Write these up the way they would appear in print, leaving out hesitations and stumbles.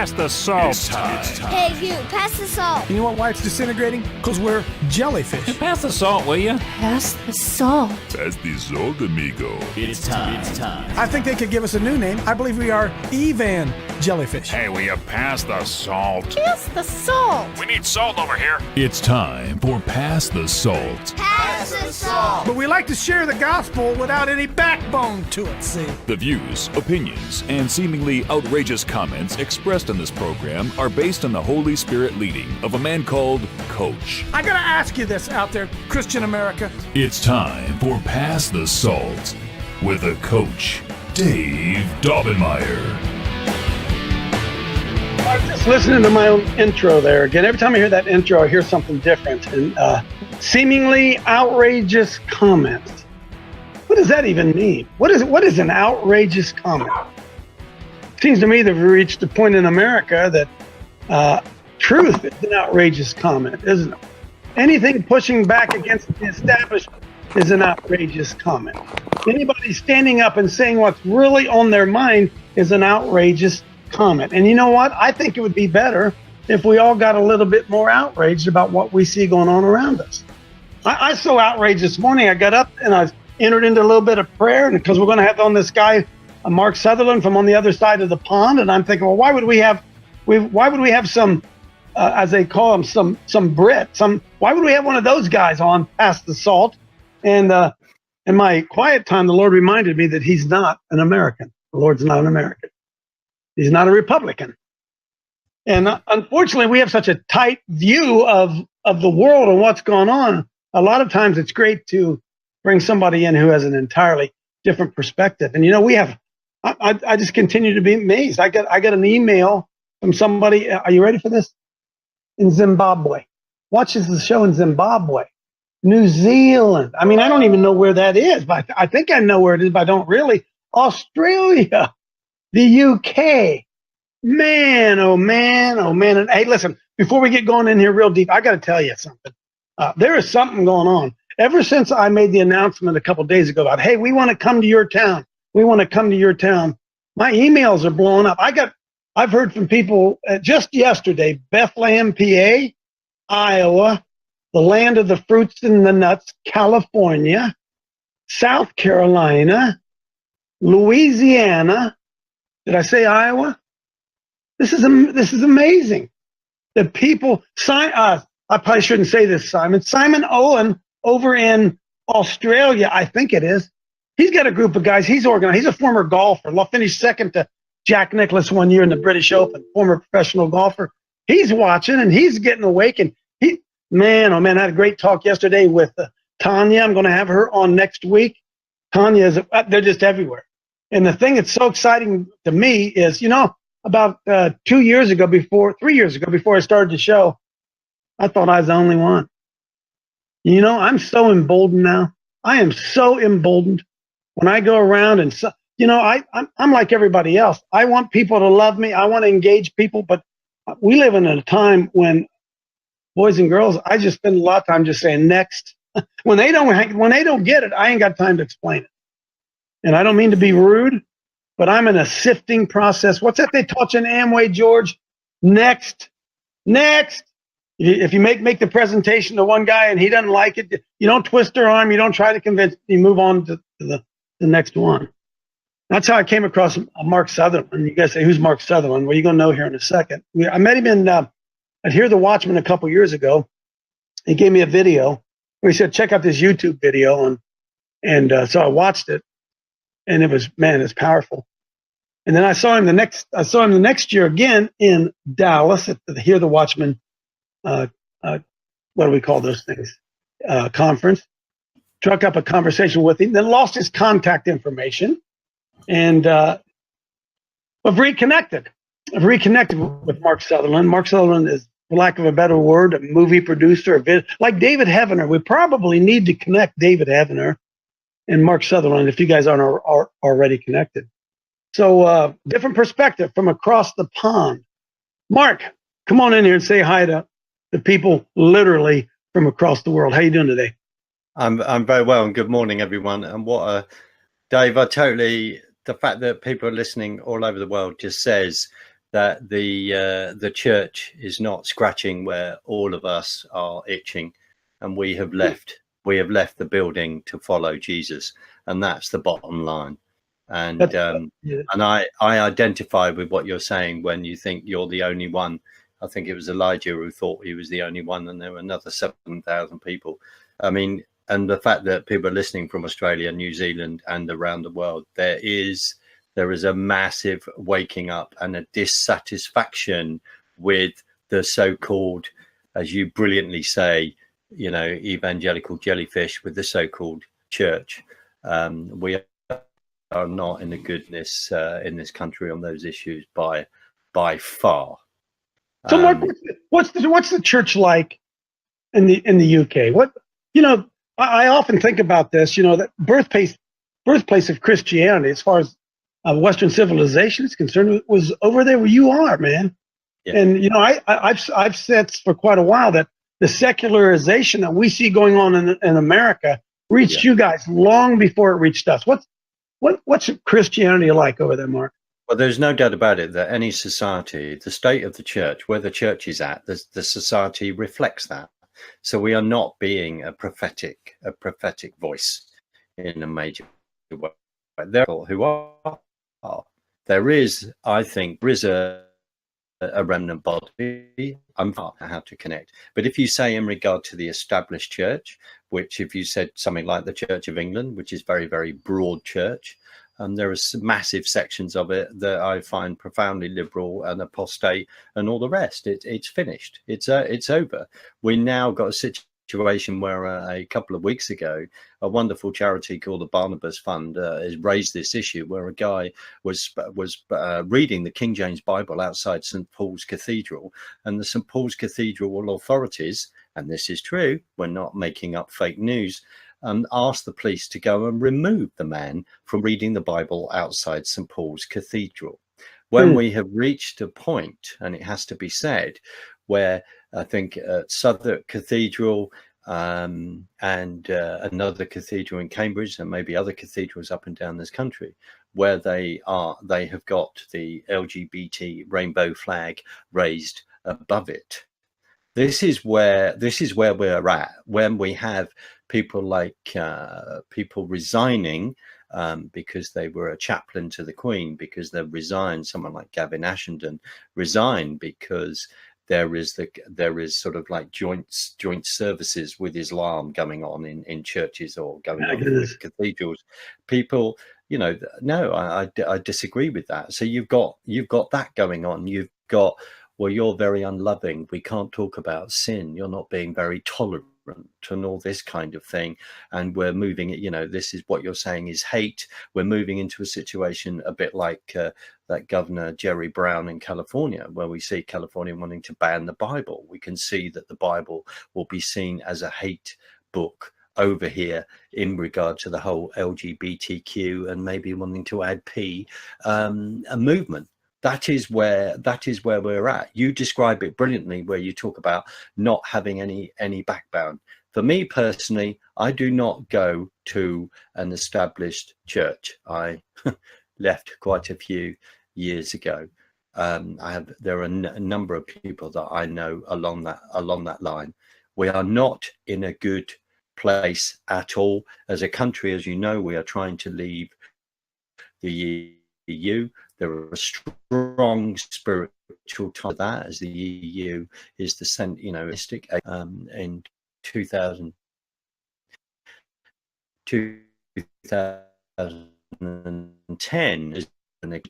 Pass the salt. Hey, you, pass the salt. You know why it's disintegrating? Because we're jellyfish. Pass the salt, will you? Pass the salt. Pass the salt, amigo. It's time. I think they could give us a new name. I believe we are Evan jellyfish. Hey, will you pass the salt? Pass the salt. We need salt over here. It's time for Pass the Salt. Pass the salt. But we like to share the gospel without any backbone to it, see? The views, opinions, and seemingly outrageous comments expressed in this program are based on the Holy Spirit leading of a man called Coach. I gotta ask you this out there, Christian America. It's time for Pass the Salt with the Coach, Dave Daubenmire. I was just listening to my own intro there again. Every time I hear that intro, I hear something different. And seemingly outrageous comments. What does that even mean? What is an outrageous comment? Seems to me that we've reached a point in America that truth is an outrageous comment, isn't it? Anything pushing back against the establishment is an outrageous comment. Anybody standing up and saying what's really on their mind is an outrageous comment. And you know what? I think it would be better if we all got a little bit more outraged about what we see going on around us. I was so outraged this morning. I got up and I entered into a little bit of prayer, and because we're going to have on this guy, Mark Sutherland, from on the other side of the pond, and I'm thinking, well, why would we have some, as they call them, some Brit, why would we have one of those guys on Pass the Salt? And in my quiet time, the Lord reminded me that he's not an American. The Lord's not an American. He's not a Republican. And unfortunately, we have such a tight view of the world and what's going on. A lot of times it's great to bring somebody in who has an entirely different perspective. And, you know, I just continue to be amazed. I got an email from somebody. Are you ready for this? In Zimbabwe. Watches the show in Zimbabwe. New Zealand. I mean, I don't even know where that is, but I think I know where it is, but I don't really. Australia. The UK, man, oh man, oh man. And hey, listen, before we get going in here real deep, I got to tell you something. There is something going on. Ever since I made the announcement a couple days ago about, hey, we want to come to your town. We want to come to your town. My emails are blowing up. I've heard from people just yesterday, Bethlehem, PA, Iowa, the land of the fruits and the nuts, California, South Carolina, Louisiana. Did I say Iowa? This is amazing. The people, I probably shouldn't say this, Simon. Simon Owen over in Australia, I think it is. He's got a group of guys. He's organized. He's a former golfer. Finished second to Jack Nicklaus one year in the British Open. Former professional golfer. He's watching and he's getting awake. And man, oh man, I had a great talk yesterday with Tanya. I'm going to have her on next week. Tanya they're just everywhere. And the thing that's so exciting to me is, you know, about 3 years ago, before I started the show, I thought I was the only one. You know, I'm so emboldened now. I am so emboldened when I go around and, you know, I'm like everybody else. I want people to love me. I want to engage people. But we live in a time when boys and girls, I just spend a lot of time just saying next. When they don't get it, I ain't got time to explain it. And I don't mean to be rude, but I'm in a sifting process. What's that they taught you in Amway, George? Next. If you make the presentation to one guy and he doesn't like it, you don't twist their arm. You don't try to convince. You move on to the next one. That's how I came across Mark Sutherland. You guys say, who's Mark Sutherland? Well, you're going to know here in a second. I met him at Hear the Watchman a couple years ago. He gave me a video where he said, check out this YouTube video. And so I watched it. And it's powerful. And then I saw him the next year again in Dallas at the Hear the Watchman, what do we call those things? Conference. Struck up a conversation with him, then lost his contact information, and I've reconnected. I've reconnected with Mark Sutherland. Mark Sutherland is, for lack of a better word, a movie producer, like David Heavener. We probably need to connect David Heavener and Mark Sutherland, if you guys aren't already connected. So different perspective from across the pond. Mark, come on in here and say hi to the people literally from across the world. How you doing today? I'm very well, and good morning, everyone. And Dave, the fact that people are listening all over the world just says that the church is not scratching where all of us are itching, and we have left the building to follow Jesus, and that's the bottom line. And Yeah. and I identify with what you're saying when you think you're the only one. I think it was Elijah who thought he was the only one, and there were another 7,000 people. I mean, and the fact that people are listening from Australia, New Zealand, and around the world, there is a massive waking up and a dissatisfaction with the so-called, as you brilliantly say, evangelical jellyfish, with the so-called church. We are not in the goodness in this country on those issues by far. So, Mark, what's the church like in the UK? I often think about this. That birthplace of Christianity, as far as Western civilization is concerned, was over there where you are, man. Yeah. And I've said for quite a while that the secularization that we see going on in America reached you guys long before it reached us. What's Christianity like over there, Mark? Well, there's no doubt about it that any society, the state of the church, where the church is at, the society reflects that. So we are not being a prophetic voice in a major way. There are who are. There is, I think, a remnant body. I'm not how to connect. But if you say in regard to the established church, which if you said something like the Church of England, which is very, very broad church, there are some massive sections of it that I find profoundly liberal and apostate, and all the rest. It's finished. It's over. We now got a situation where a couple of weeks ago, a wonderful charity called the Barnabas Fund has raised this issue, where a guy was reading the King James Bible outside St. Paul's Cathedral, and the St. Paul's Cathedral authorities, and this is true, we're not making up fake news, asked the police to go and remove the man from reading the Bible outside St. Paul's Cathedral. When we have reached a point, and it has to be said, where I think Southwark Cathedral and another cathedral in Cambridge, and maybe other cathedrals up and down this country, where they have got the LGBT rainbow flag raised above it. This is where we're at, when we have people like people resigning because they were a chaplain to the Queen, because they've resigned. Someone like Gavin Ashenden resigned because there is sort of like joint services with Islam going on in churches, or going on in cathedrals. People, no, I disagree with that. So you've got that going on. You've got, well, you're very unloving. We can't talk about sin. You're not being very tolerant, and all this kind of thing. And we're moving it, this is what you're saying is hate. We're moving into a situation a bit like that Governor Jerry Brown in California, where we see California wanting to ban the Bible. We can see that the Bible will be seen as a hate book over here in regard to the whole LGBTQ, and maybe wanting to add P, a movement. That is where we're at. You describe it brilliantly, where you talk about not having any backbone. For me personally, I do not go to an established church. I left quite a few years ago. There are a number of people that I know along that line. We are not in a good place at all as a country. As you know, we are trying to leave the EU. There are a strong spiritual tie to that, as the EU is the in 2010 is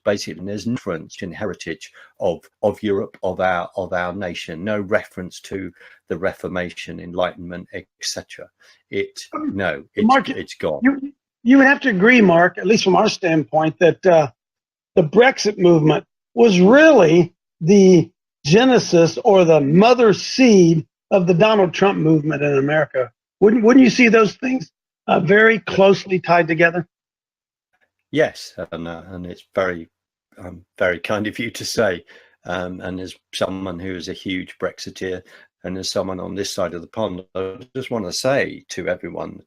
basically there's no reference to the heritage of Europe, of our nation. No reference to the Reformation, Enlightenment, etc. It's gone. You would have to agree, Mark, at least from our standpoint, that the Brexit movement was really the genesis or the mother seed of the Donald Trump movement in America. Wouldn't you see those things very closely tied together? Yes, and it's very kind of you to say. And as someone who is a huge Brexiteer, and as someone on this side of the pond, I just want to say to everyone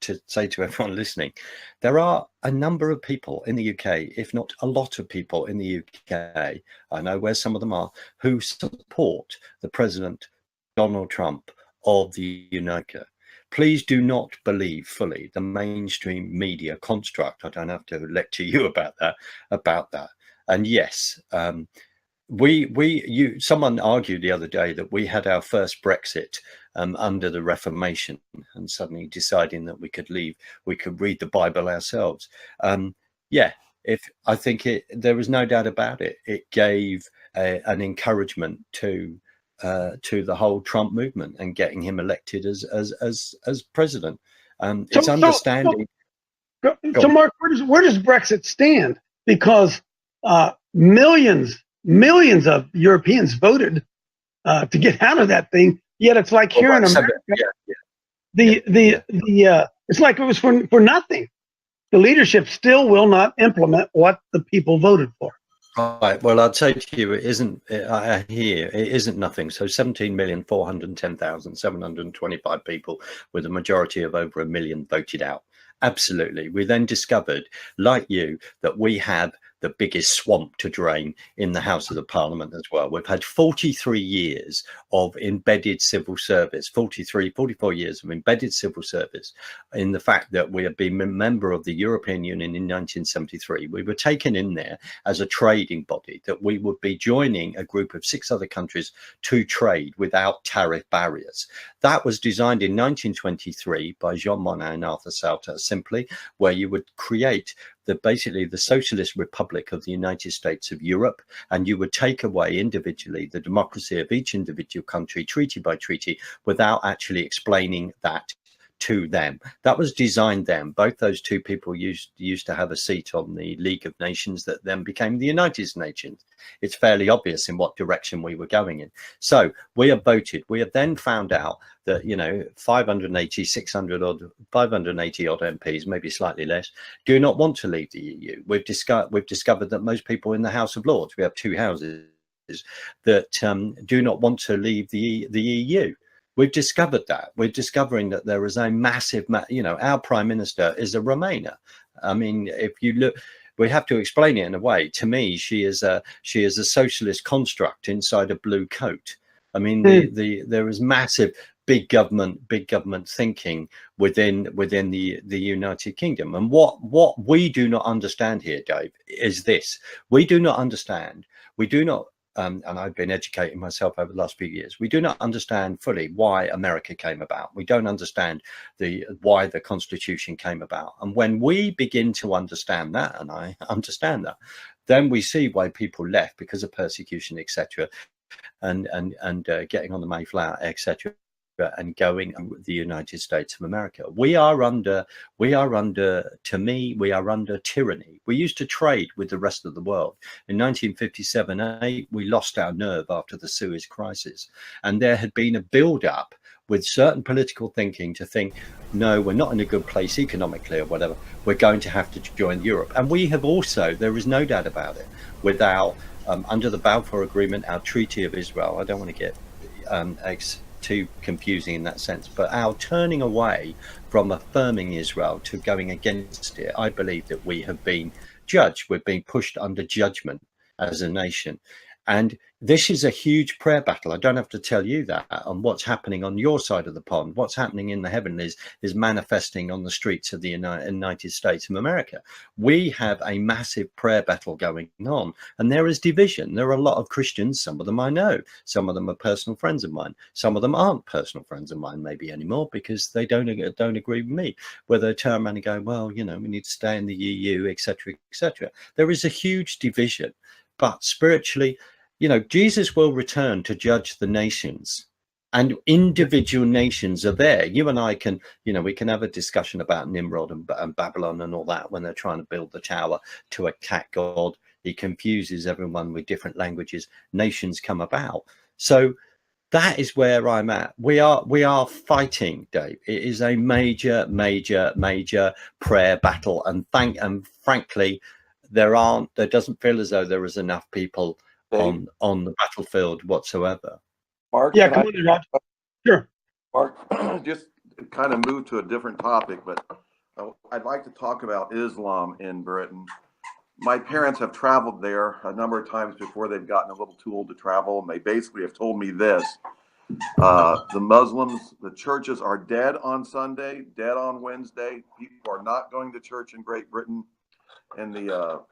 listening, there are a number of people in the UK, if not a lot of people in the UK, I know where some of them are, who support the President Donald Trump of the United Kingdom. Please do not believe fully the mainstream media construct. I don't have to lecture you about that. And yes, someone argued the other day that we had our first Brexit under the Reformation, and suddenly deciding that we could read the Bible ourselves. There was no doubt about it. It gave an encouragement to the whole Trump movement and getting him elected as president. It's understanding. So Mark, where does Brexit stand? Because millions of Europeans voted to get out of that thing. Yet it's like here in America, it's like it was for nothing. The leadership still will not implement what the people voted for. Right. Well, I'd say to you, it isn't nothing. So 17,410,725 people, with a majority of over 1 million, voted out. Absolutely. We then discovered, like you, that we have the biggest swamp to drain in the House of the Parliament as well. We've had 43 years of embedded civil service, 44 years of embedded civil service, in the fact that we have been a member of the European Union in 1973. We were taken in there as a trading body, that we would be joining a group of 6 other countries to trade without tariff barriers. That was designed in 1923 by Jean Monnet and Arthur Salter, simply, where you would create basically the Socialist Republic of the United States of Europe, and you would take away individually the democracy of each individual country, treaty by treaty, without actually explaining that to them. That was designed then. Both those two people used to have a seat on the League of Nations that then became the United Nations. It's fairly obvious in what direction we were going in. So we have voted. We have then found out that 580 odd MPs, maybe slightly less, do not want to leave the EU. We've discovered that most people in the House of Lords, we have 2 houses, that do not want to leave the EU. We've discovered that. We're discovering that there is a massive, our Prime Minister is a Remainer. I mean, if you look, we have to explain it in a way. To me, she is a socialist construct inside a blue coat. I mean, there is massive big government thinking within the United Kingdom. And what we do not understand here, Dave, is this: we do not, and I've been educating myself over the last few years, we do not understand fully why America came about. We don't understand why the Constitution came about. And when we begin to understand that, and I understand that, then we see why people left because of persecution, etc., and getting on the Mayflower, etc., and going to the United States of America. We are under tyranny. We used to trade with the rest of the world. In 1957-8, we lost our nerve after the Suez crisis. And there had been a build-up with certain political thinking to think, no, we're not in a good place economically or whatever. We're going to have to join Europe. And we have also, there is no doubt about it, with our, under the Balfour Agreement, our Treaty of Israel, I don't want to get too confusing in that sense, but our turning away from affirming Israel to going against it, I believe that we have been judged. We've been pushed under judgment as a nation. And this is a huge prayer battle. I don't have to tell you that. On what's happening on your side of the pond, what's happening in the heavenlies is manifesting on the streets of the United States of America. We have a massive prayer battle going on, and there is division. There are a lot of Christians. Some of them I know. Some of them are personal friends of mine. Some of them aren't personal friends of mine maybe anymore because they don't agree with me. Where they turn around and go, well, we need to stay in the EU, etc., etc. There is a huge division, but spiritually, Jesus will return to judge the nations, and individual nations are there. You and I can, we can have a discussion about Nimrod and Babylon and all that when they're trying to build the tower to attack God. He confuses everyone with different languages. Nations come about. So that is where I'm at. We are fighting, Dave. It is a major prayer battle, and frankly, there doesn't feel as though there is enough people on the battlefield whatsoever. Mark, yeah, come on, Rob. Sure. Mark, just kind of move to a different topic, but I'd like to talk about Islam in Britain. My parents have traveled there a number of times before they've gotten a little too old to travel, and they basically have told me this. The Muslims, the churches are dead on Sunday, dead on Wednesday. People are not going to church in Great Britain, and the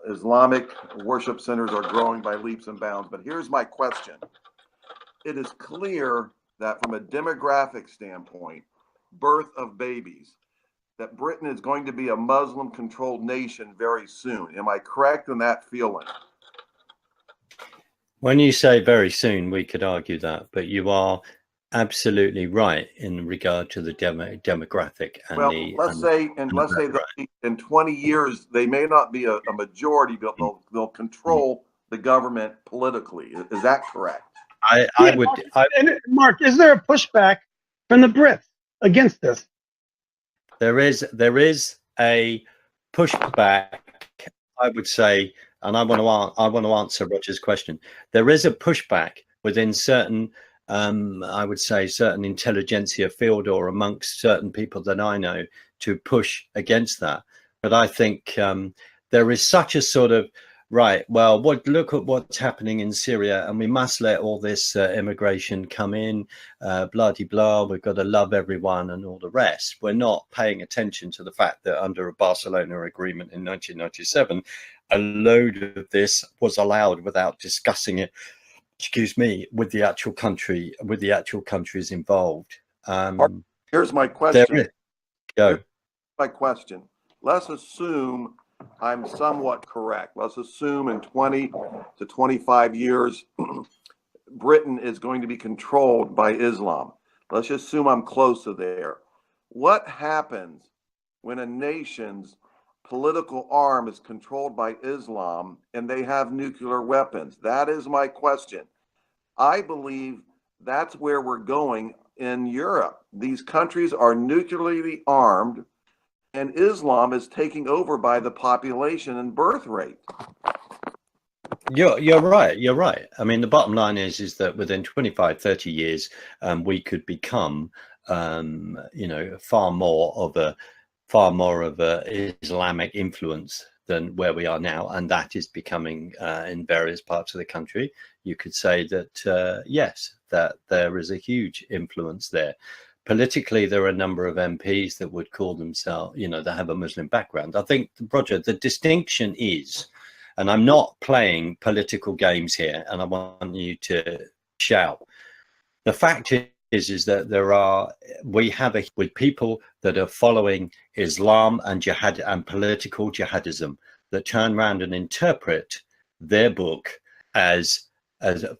Islamic worship centers are growing by leaps and bounds. But here's my question. It is clear that from a demographic standpoint, birth of babies, that Britain is going to be a Muslim-controlled nation very soon. Am I correct in that feeling? When you say very soon, we could argue that, but you are absolutely right in regard to the demographic. And well, let's say that in 20 years they may not be a majority, but they'll control the government politically. Is that correct? Mark, is there a pushback from the Brits against this? There is a pushback, I would say, and I want to answer Roger's question. There is a pushback within certain, I would say, certain intelligentsia field or amongst certain people that I know to push against that. But I think there is such a sort of right. Well, look at what's happening in Syria, and we must let all this immigration come in, blah de blah. We've got to love everyone and all the rest. We're not paying attention to the fact that under a Barcelona agreement in 1997, a load of this was allowed without discussing it. Excuse me, with the actual countries involved. Here's my question. Go. My question. Let's assume I'm somewhat correct. Let's assume in 20 to 25 years, Britain is going to be controlled by Islam. Let's just assume I'm close to there. What happens when a nation's political arm is controlled by Islam and they have nuclear weapons? That is my question. I believe that's where we're going in Europe. These countries are nuclearly armed, and Islam is taking over by the population and birth rate. You're right. You're right. I mean, the bottom line is that within 25, 30 years, we could become, far more of a Islamic influence than where we are now, and that is becoming in various parts of the country. You could say that yes, that there is a huge influence there. Politically, there are a number of MPs that would call themselves, that have a Muslim background. I think, Roger, the distinction is, and I'm not playing political games here, and I want you to shout. The fact is that we have with people that are following Islam and jihad and political jihadism that turn around and interpret their book as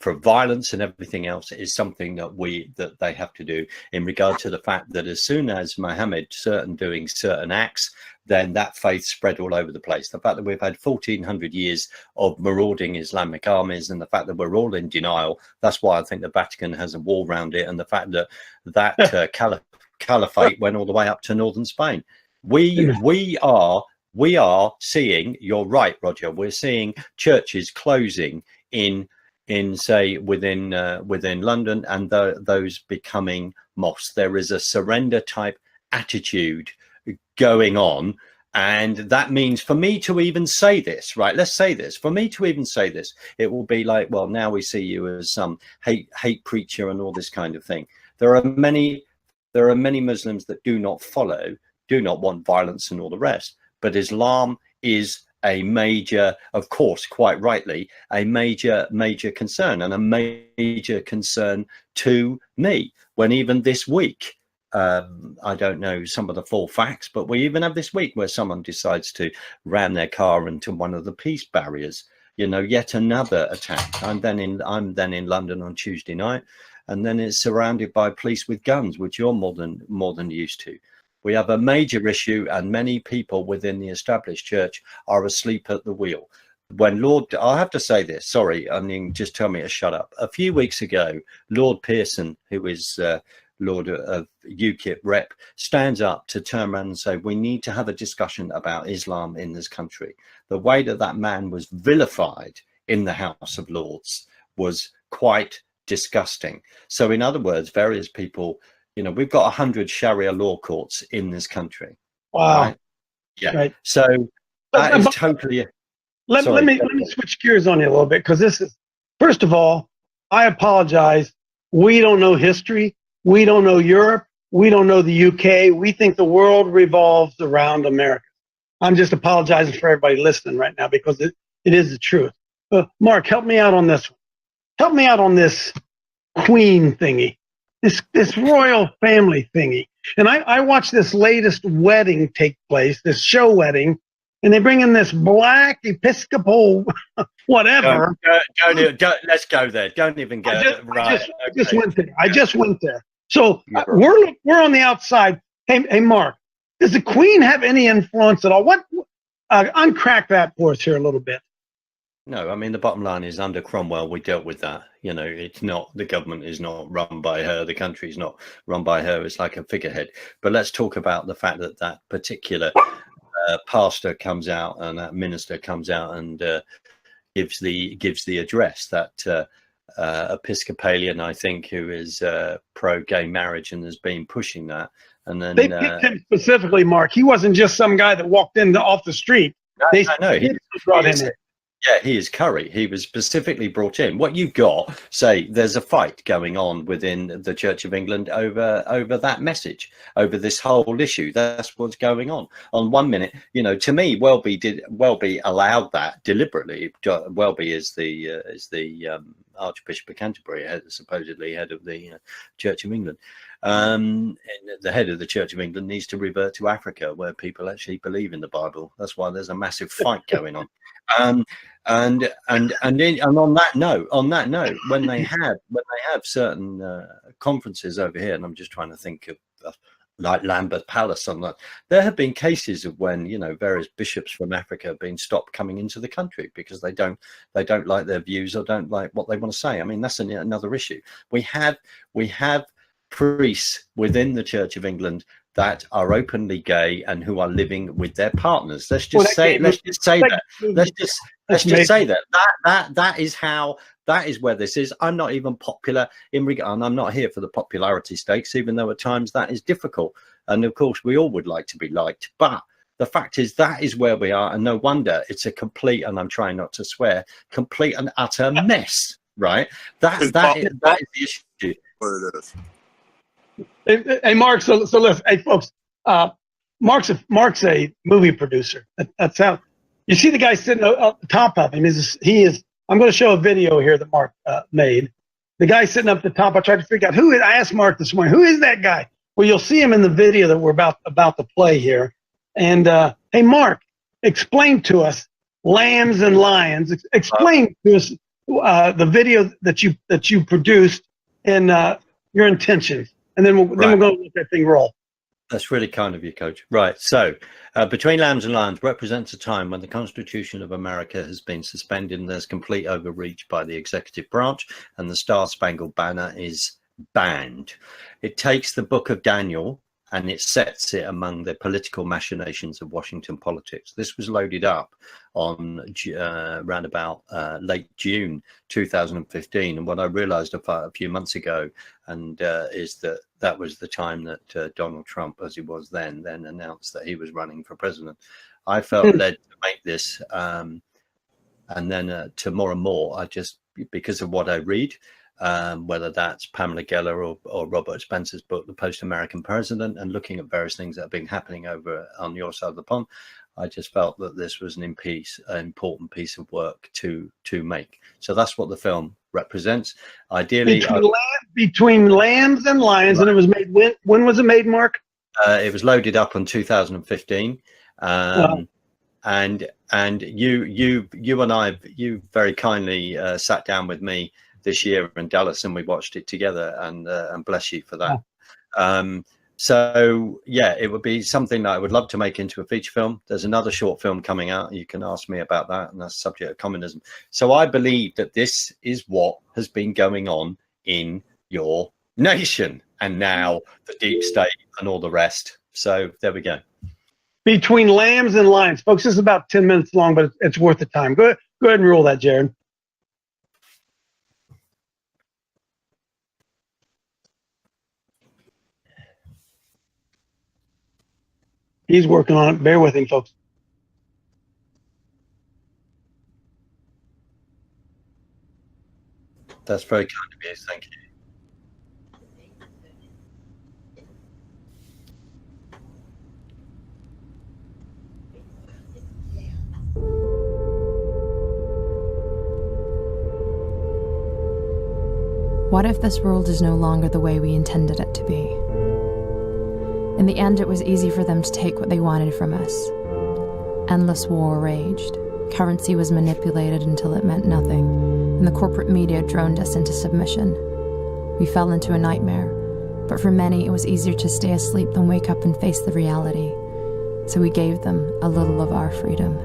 for violence and everything else is something that they have to do in regard to the fact that as soon as Muhammad doing certain acts, then that faith spread all over the place. The fact that we've had 1400 years of marauding Islamic armies and the fact that we're all in denial, that's why I think the Vatican has a wall around it, and the fact that caliphate went all the way up to northern Spain. We are seeing, you're right, Roger, we're seeing churches closing in say within London, and those becoming mosques. There is a surrender type attitude going on, and that means for me to even say this, right, let's say this, for me to even say this, it will be like, well, now we see you as some hate preacher and all this kind of thing. There are many Muslims that do not want violence and all the rest, but Islam is a major, of course, quite rightly, a major concern, and a major concern to me. When even this week, I don't know some of the full facts, but we even have this week where someone decides to ram their car into one of the peace barriers. Yet another attack. I'm then in London on Tuesday night, and then it's surrounded by police with guns, which you're more than used to. We have a major issue, and many people within the established church are asleep at the wheel. I have to say this, sorry, I mean, just tell me to shut up. A few weeks ago, Lord Pearson, who is Lord of UKIP rep, stands up to turn around and say, we need to have a discussion about Islam in this country. The way that man was vilified in the House of Lords was quite disgusting. So in other words, various people, we've got 100 Sharia law courts in this country. Wow. Right? Yeah. Right. So that is totally. Let me switch gears on you a little bit, because this is, first of all, I apologize. We don't know history. We don't know Europe. We don't know the UK. We think the world revolves around America. I'm just apologizing for everybody listening right now, because it is the truth. Mark, help me out on this one. Help me out on this queen thingy, this royal family thingy. And I watched this latest wedding take place, this show wedding, and they bring in this black Episcopal whatever. Let's go there. Don't even go. I just went there. I just went there. So we're on the outside. Hey, Mark, does the Queen have any influence at all? What? Uncrack that for us here a little bit. No, I mean, the bottom line is under Cromwell, we dealt with that. It's not, the government is not run by her. The country is not run by her. It's like a figurehead. But let's talk about the fact that that particular pastor comes out and that minister comes out and gives the address, that Episcopalian, I think, who is pro-gay marriage and has been pushing that. And then they picked him specifically, Mark. He wasn't just some guy that walked in off the street. They brought him in. Yeah, he is curry. He was specifically brought in. What you got, say, there's a fight going on within the Church of England over that message, over this whole issue. That's what's going on. On 1 minute, to me, Welby allowed that deliberately. Welby is the Archbishop of Canterbury, supposedly head of the Church of England. And the head of the Church of England needs to revert to Africa, where people actually believe in the Bible. That's why there's a massive fight going on. And on that note, when they have certain conferences over here, and I'm just trying to think of like Lambeth Palace, something like, there have been cases of when various bishops from Africa have been stopped coming into the country because they don't like their views or don't like what they want to say. I mean, that's another issue. We have priests within the Church of England that are openly gay and who are living with their partners. Let's just say that. That is where this is. I'm not even popular in regard, and I'm not here for the popularity stakes, even though at times that is difficult. And of course, we all would like to be liked, but the fact is that is where we are, and no wonder it's a complete, and I'm trying not to swear, complete and utter mess. Right? That is the issue. What it is. Hey, Mark. So listen, hey, folks. Mark's a movie producer. That's how you see the guy sitting up the top of him. He is. I'm going to show a video here that Mark made. The guy sitting up the top. I tried to figure out who. I asked Mark this morning, who is that guy? Well, you'll see him in the video that we're about to play here. And hey, Mark, explain to us Lambs and Lions. Explain to us the video that you produced and your intentions. And then we're going to let that thing roll. That's really kind of you, Coach. Right. So Between Lambs and Lions represents a time when the Constitution of America has been suspended and there's complete overreach by the executive branch, and the Star-Spangled Banner is banned. It takes the book of Daniel and it sets it among the political machinations of Washington politics. This was loaded up on around about late June 2015. And what I realized a few months ago is that was the time that Donald Trump, as he was then announced that he was running for president. I felt led to make this. And then to more and more, I just, because of what I read, whether that's Pamela Geller or Robert Spencer's book, The Post-American President, and looking at various things that have been happening over on your side of the pond, I just felt that this was an important piece of work to make. So that's what the film represents. Ideally, between Lambs and Lions, right. And it was made when was it made, Mark? It was loaded up in 2015. Wow. And you and I, you very kindly sat down with me this year in Dallas, and we watched it together, and bless you for that. Oh. So yeah, it would be something that I would love to make into a feature film. There's another short film coming out. You can ask me about that, and that's subject of communism. So I believe that this is what has been going on in your nation, and now the deep state and all the rest. So there we go. Between Lambs and Lions, folks. This is about 10 minutes long, but it's worth the time. Go ahead and roll that, Jared. He's working on it. Bear with him, folks. That's very kind of you. Thank you. What if this world is no longer the way we intended it to be? In the end, it was easy for them to take what they wanted from us. Endless war raged. Currency was manipulated until it meant nothing, and the corporate media droned us into submission. We fell into a nightmare, but for many it was easier to stay asleep than wake up and face the reality. So we gave them a little of our freedom.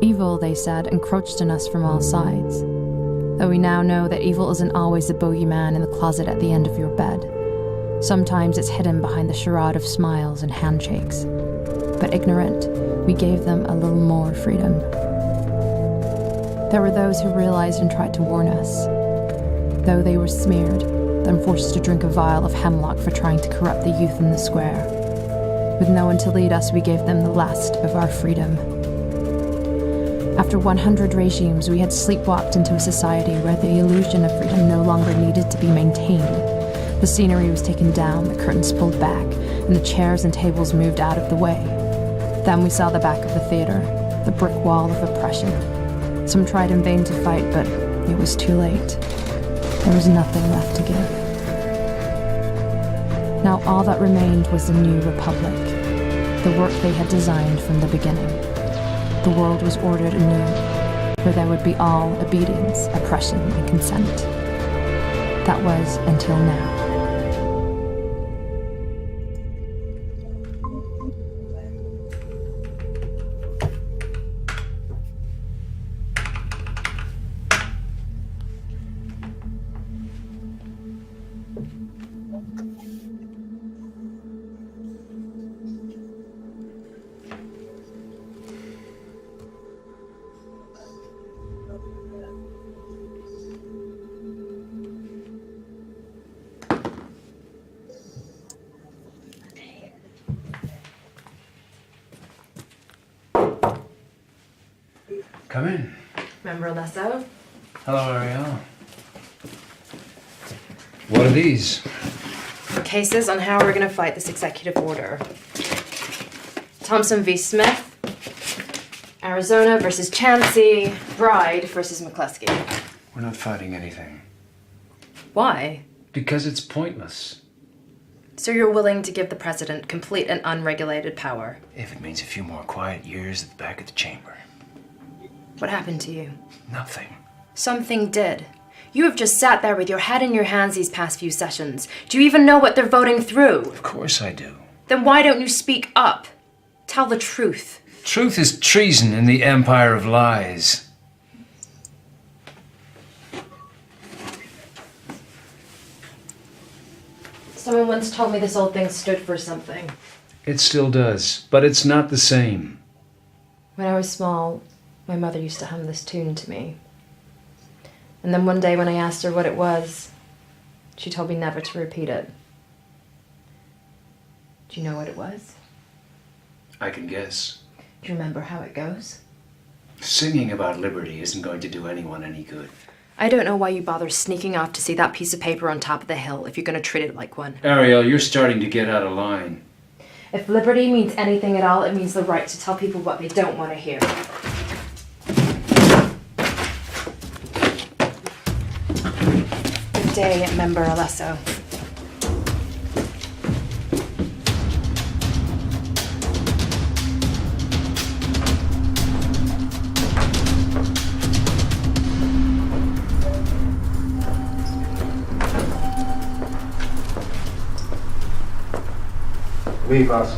Evil, they said, encroached on us from all sides. Though we now know that evil isn't always the bogeyman in the closet at the end of your bed. Sometimes it's hidden behind the charade of smiles and handshakes. But ignorant, we gave them a little more freedom. There were those who realized and tried to warn us. Though they were smeared, then forced to drink a vial of hemlock for trying to corrupt the youth in the square. With no one to lead us, we gave them the last of our freedom. After 100 regimes, we had sleepwalked into a society where the illusion of freedom no longer needed to be maintained. The scenery was taken down, the curtains pulled back, and the chairs and tables moved out of the way. Then we saw the back of the theater, the brick wall of oppression. Some tried in vain to fight, but it was too late. There was nothing left to give. Now all that remained was the new republic, the work they had designed from the beginning. The world was ordered anew, where there would be all obedience, oppression, and consent. That was until now. Come in. Remember Alesso? Hello, Ariel. What are these? Cases on how we're going to fight this executive order. Thompson v. Smith, Arizona versus Chansey, Bride versus McCluskey. We're not fighting anything. Why? Because it's pointless. So you're willing to give the president complete and unregulated power? If it means a few more quiet years at the back of the chamber. What happened to you? Nothing. Something did. You have just sat there with your head in your hands these past few sessions. Do you even know what they're voting through? Of course I do. Then why don't you speak up? Tell the truth. Truth is treason in the empire of lies. Someone once told me this old thing stood for something. It still does, but it's not the same. When I was small, my mother used to hum this tune to me. And then one day when I asked her what it was, she told me never to repeat it. Do you know what it was? I can guess. Do you remember how it goes? Singing about liberty isn't going to do anyone any good. I don't know why you bother sneaking off to see that piece of paper on top of the hill if you're going to treat it like one. Ariel, you're starting to get out of line. If liberty means anything at all, it means the right to tell people what they don't want to hear. Good day, Member Alesso. Leave us.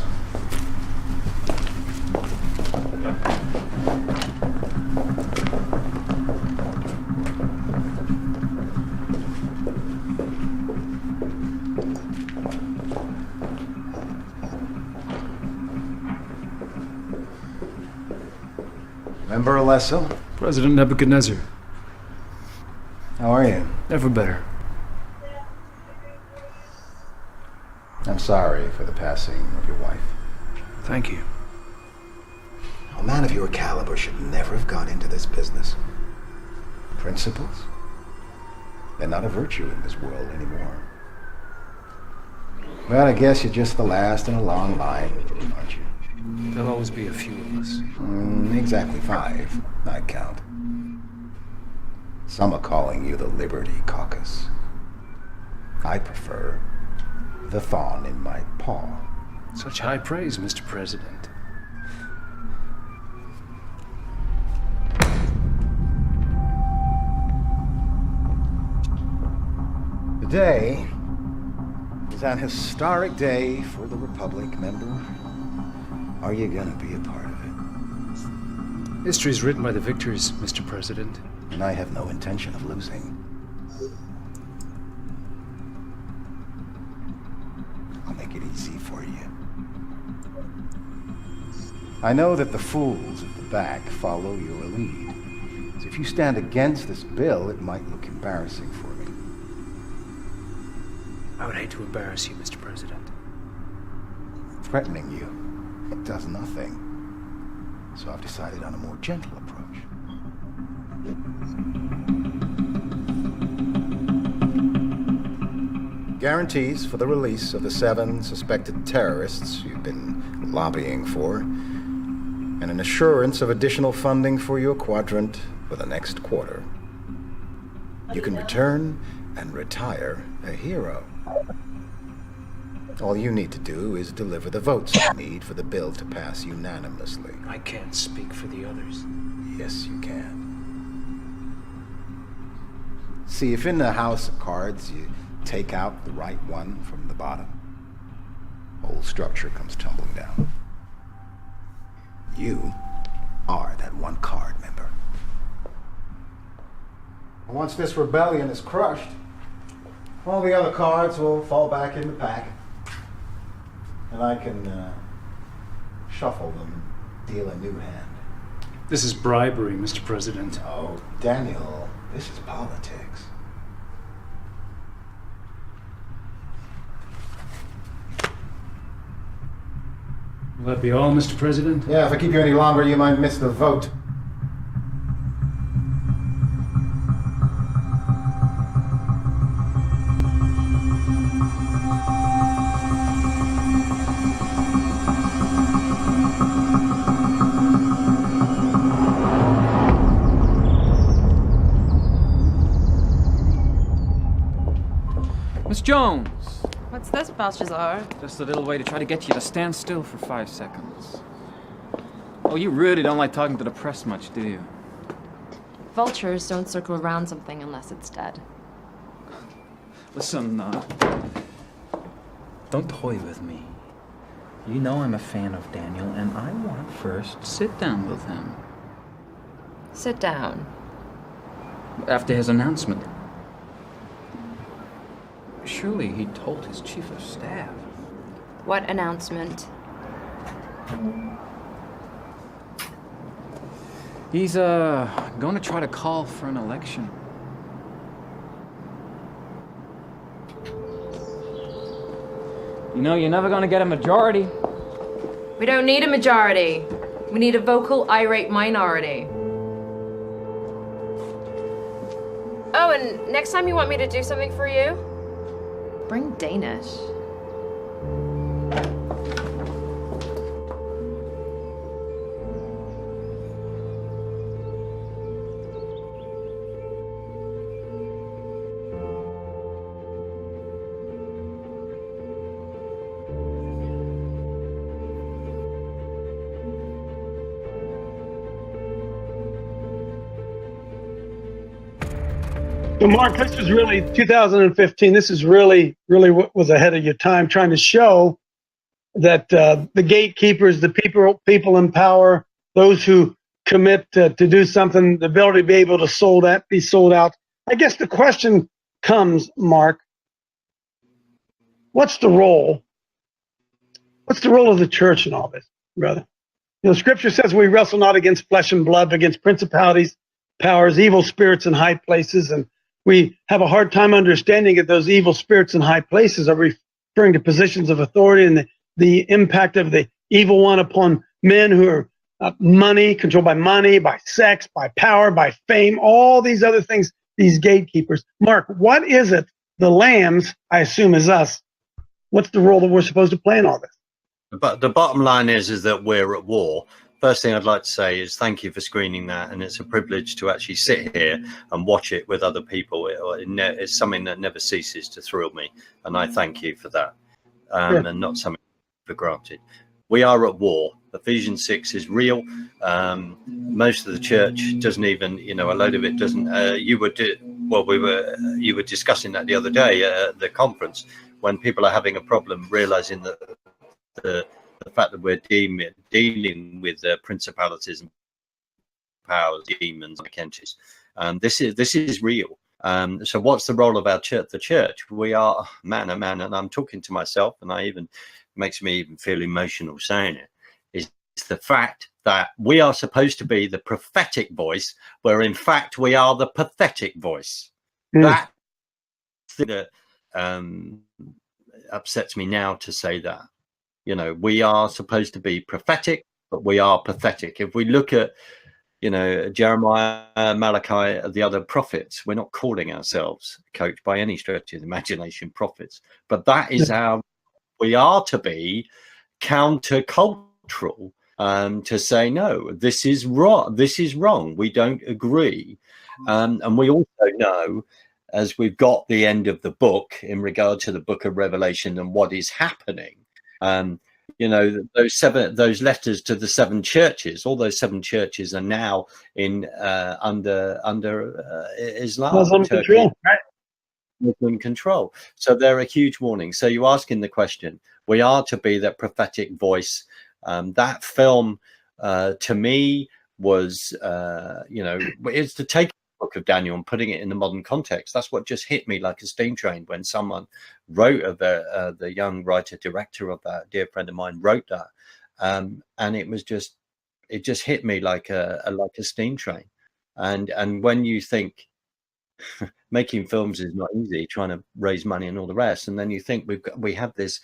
Member Alesso? President Nebuchadnezzar. How are you? Never better. I'm sorry for the passing of your wife. Thank you. A man of your caliber should never have gone into this business. Principles? They're not a virtue in this world anymore. Well, I guess you're just the last in a long line, aren't you? There'll always be a few of us. Exactly 5, I count. Some are calling you the Liberty Caucus. I prefer the thorn in my paw. Such high praise, Mr. President. Today is an historic day for the Republic, member. Are you gonna be a part of it? History is written by the victors, Mr. President. And I have no intention of losing. I'll make it easy for you. I know that the fools at the back follow your lead. So if you stand against this bill, it might look embarrassing for me. I would hate to embarrass you, Mr. President. Threatening you, it does nothing. So I've decided on a more gentle approach. Guarantees for the release of the 7 suspected terrorists you've been lobbying for, and an assurance of additional funding for your quadrant for the next quarter. You can return and retire a hero. All you need to do is deliver the votes you need for the bill to pass unanimously. I can't speak for the others. Yes, you can. See, if in the house of cards you take out the right one from the bottom, whole structure comes tumbling down. You are that one card, member. Once this rebellion is crushed, all the other cards will fall back in the pack, and I can shuffle them and deal a new hand. This is bribery, Mr. President. Oh, Daniel, this is politics. Will that be all, Mr. President? Yeah, if I keep you any longer, you might miss the vote. Miss Jones! What's this, Belshazzar? Just a little way to try to get you to stand still for 5 seconds. Oh, you really don't like talking to the press much, do you? Vultures don't circle around something unless it's dead. Listen, don't toy with me. You know I'm a fan of Daniel, and I want first to sit down with him. Sit down. After his announcement. Surely he told his chief of staff. What announcement? He's, going to try to call for an election. You know, you're never going to get a majority. We don't need a majority. We need a vocal, irate minority. Oh, and next time you want me to do something for you, bring Danish. So, Mark, this was really 2015. This is really what was ahead of your time, trying to show that the gatekeepers, the people in power, those who commit to do something, the ability to be able to be sold out. I guess the question comes, Mark, what's the role? What's the role of the church in all this, brother? You know, Scripture says we wrestle not against flesh and blood, but against principalities, powers, evil spirits in high places, and we have a hard time understanding that those evil spirits in high places are referring to positions of authority and the impact of the evil one upon men who are controlled by money, by sex, by power, by fame, all these other things, these gatekeepers. Mark, what is it? The lambs, I assume, is us. What's the role that we're supposed to play in all this? But the bottom line is that we're at war. First thing I'd like to say is thank you for screening that, and it's a privilege to actually sit here and watch it with other people. It's something that never ceases to thrill me, and I thank you for that, and not something for granted. We are at war. Ephesians 6 is real. Most of the church doesn't even, a load of it doesn't. You were discussing that the other day at the conference when people are having a problem realizing that the fact that we're dealing with principalities and powers, demons, like entities. This is real. So what's the role of our church? The church, we are man, and I'm talking to myself, and makes me even feel emotional saying it, is the fact that we are supposed to be the prophetic voice, where in fact we are the pathetic voice. That upsets me now to say that. We are supposed to be prophetic, but we are pathetic. If we look at, Jeremiah, Malachi, the other prophets, we're not calling ourselves, Coach, by any stretch of the imagination, prophets. But that is how we are to be countercultural, to say, no, this is wrong. This is wrong. We don't agree. And we also know, as we've got the end of the book in regard to the book of Revelation and what is happening, those letters to the 7 churches, all those 7 churches are now in under Islam, Muslim control, right? Muslim control. So they're a huge warning. So you're asking the question, we are to be that prophetic voice. That film to me was it's to take the book of Daniel and putting it in the modern context. That's what just hit me like a steam train when someone wrote of the young writer director of that, dear friend of mine, wrote that, and it just hit me like a steam train. And when you think making films is not easy, trying to raise money and all the rest, and then you think we have this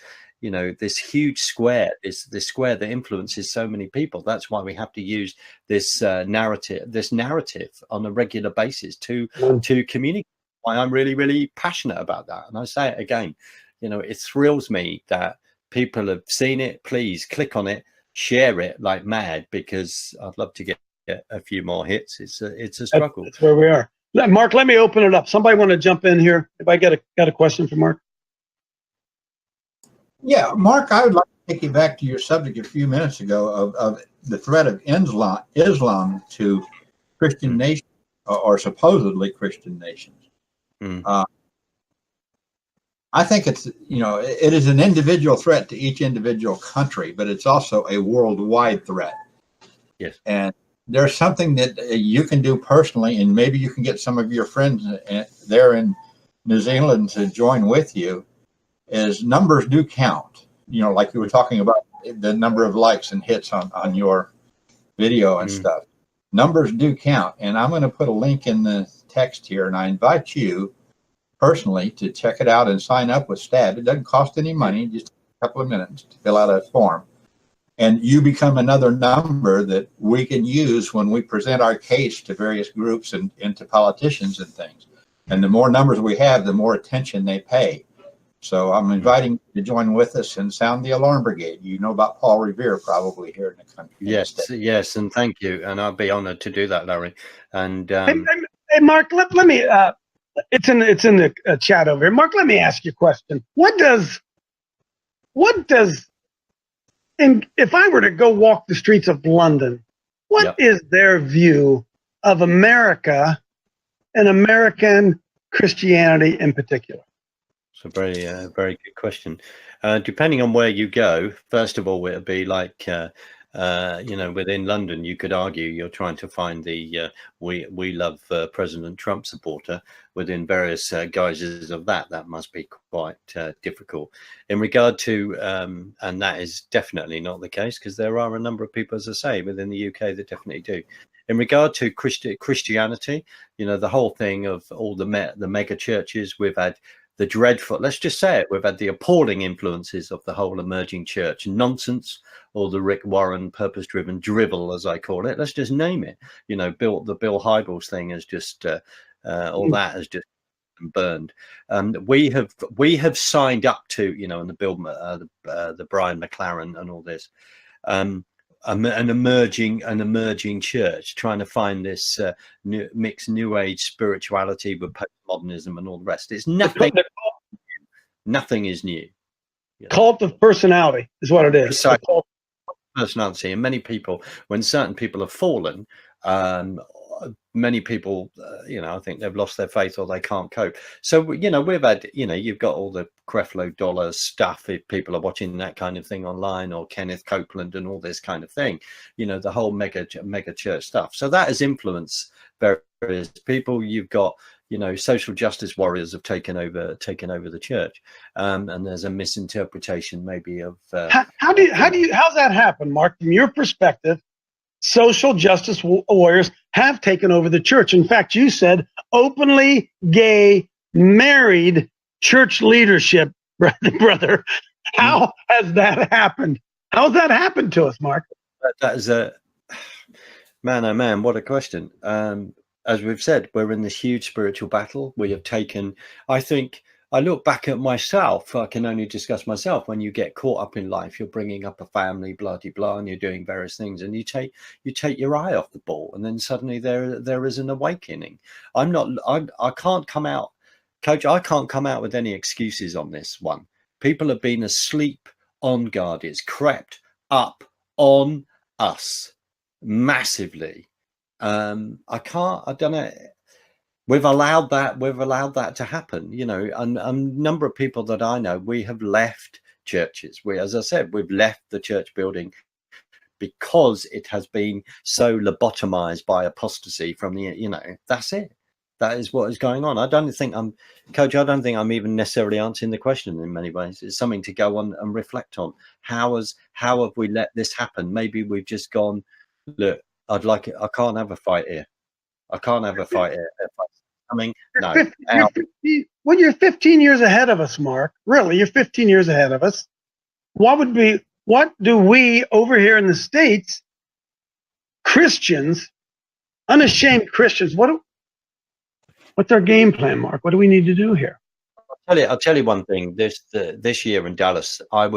this huge square, this square that influences so many people. That's why we have to use this narrative on a regular basis to communicate. Why I'm really, really passionate about that. And I say it again, it thrills me that people have seen it. Please click on it, share it like mad, because I'd love to get a few more hits. It's a struggle. That's where we are. Mark, let me open it up. Somebody want to jump in here? If I got a question for Mark. Yeah, Mark, I would like to take you back to your subject a few minutes ago of the threat of Islam to Christian nations, or supposedly Christian nations. I think it is an individual threat to each individual country, but it's also a worldwide threat. Yes. And there's something that you can do personally, and maybe you can get some of your friends there in New Zealand to join with you, is numbers do count. Like you were talking about the number of likes and hits on your video and stuff. Numbers do count. And I'm going to put a link in the text here, and I invite you personally to check it out and sign up with STAB. It doesn't cost any money, just a couple of minutes to fill out a form. And you become another number that we can use when we present our case to various groups and to politicians and things. And the more numbers we have, the more attention they pay. So I'm inviting you to join with us and sound the alarm brigade. You know about Paul Revere probably here in the country. Yes, and thank you. And I'll be honored to do that, Larry. And hey, Mark, let me. It's in the chat over here. Mark, let me ask you a question. And if I were to go walk the streets of London, what is their view of America and American Christianity in particular? It's a very, very good question. Depending on where you go, first of all, it would be like, within London, you could argue you're trying to find the we love President Trump supporter within various guises of that. That must be quite difficult. In regard to, and that is definitely not the case, because there are a number of people, as I say, within the UK that definitely do. In regard to Christianity, the whole thing of all the mega churches, we've had the dreadful, let's just say it, we've had the appalling influences of the whole emerging church nonsense, or the Rick Warren purpose-driven drivel, as I call it. Let's just name it. You know, the Bill Hybels thing is just all that has just burned. We have signed up to, you know, and the Brian McLaren and all this, an emerging church trying to find this mixed new age spirituality with postmodernism and all the rest. It's nothing. Nothing is new. You know? Cult of personality is what it is. Precisely. Personality, and many people, when certain people have fallen, many people, you know, I think they've lost their faith or they can't cope. So, you know, we've had, you know, you've got all the Creflo Dollar stuff if people are watching that kind of thing online, or Kenneth Copeland and all this kind of thing, you know, the whole mega church stuff. So that has influenced various people. You've got, you know, social justice warriors have taken over the church, and there's a misinterpretation maybe of how's that happen, Mark? From your perspective, social justice warriors have taken over the church. In fact, you said openly gay married church leadership, brother. How has that happened? How's that happened to us, Mark? That is a man, oh man, what a question. As we've said, we're in this huge spiritual battle. We have taken, I think, I look back at myself, I can only discuss myself. When you get caught up in life, you're bringing up a family, blah, blah, blah, and you're doing various things, and you take your eye off the ball, and then suddenly there is an awakening. I can't come out, Coach, I can't come out with any excuses on this one. People have been asleep on guard. It's crept up on us massively. I don't know. We've allowed that to happen, you know, and a number of people that I know, we have left churches. As I said, we've left the church building because it has been so lobotomized by apostasy from the, you know, that's it. That is what is going on. Coach, I don't think I'm even necessarily answering the question in many ways. It's something to go on and reflect on. How have we let this happen? Maybe we've just gone, look, I'd like it. I can't have a fight here. I can't have a fight here. I mean, no. You're 15 years ahead of us, Mark. Really, you're 15 years ahead of us. What do we over here in the States, Christians, unashamed Christians, what's our game plan, Mark? What do we need to do here? I'll tell you one thing. This year in Dallas, I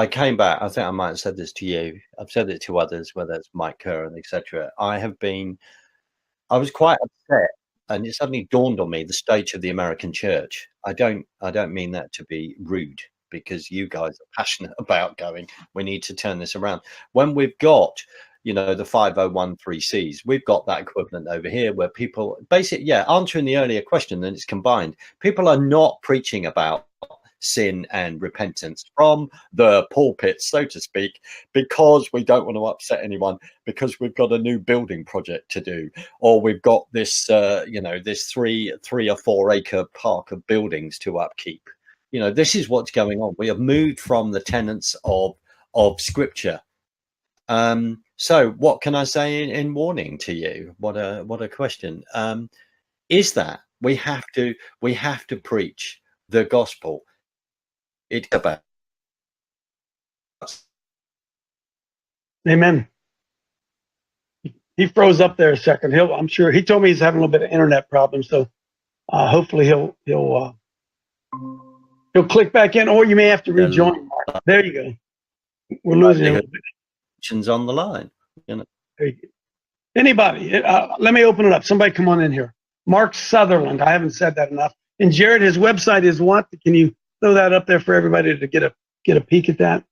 came back. I think I might have said this to you. I've said it to others, whether it's Mike Kerr and etc. I was quite upset, and it suddenly dawned on me the state of the American church. I don't mean that to be rude, because you guys are passionate about going, we need to turn this around. When we've got, you know, the 5013Cs, we've got that equivalent over here where people basically, answering the earlier question, then it's combined. People are not preaching about sin and repentance from the pulpit, so to speak, because we don't want to upset anyone, because we've got a new building project to do, or we've got this, this 3 or 4 acre park of buildings to upkeep. You know, this is what's going on. We have moved from the tenets of Scripture. So what can I say in warning to you? What a question. Is that we have to preach the gospel. It's about us. Amen. He froze up there a second. I'm sure he told me he's having a little bit of internet problems, so hopefully he'll click back in, or you may have to rejoin. Mark. There you go. We're losing him. On the line, you know. Anybody? Let me open it up. Somebody come on in here. Mark Sutherland. I haven't said that enough. And Jared, his website is what? Can you throw that up there for everybody to get a peek at that?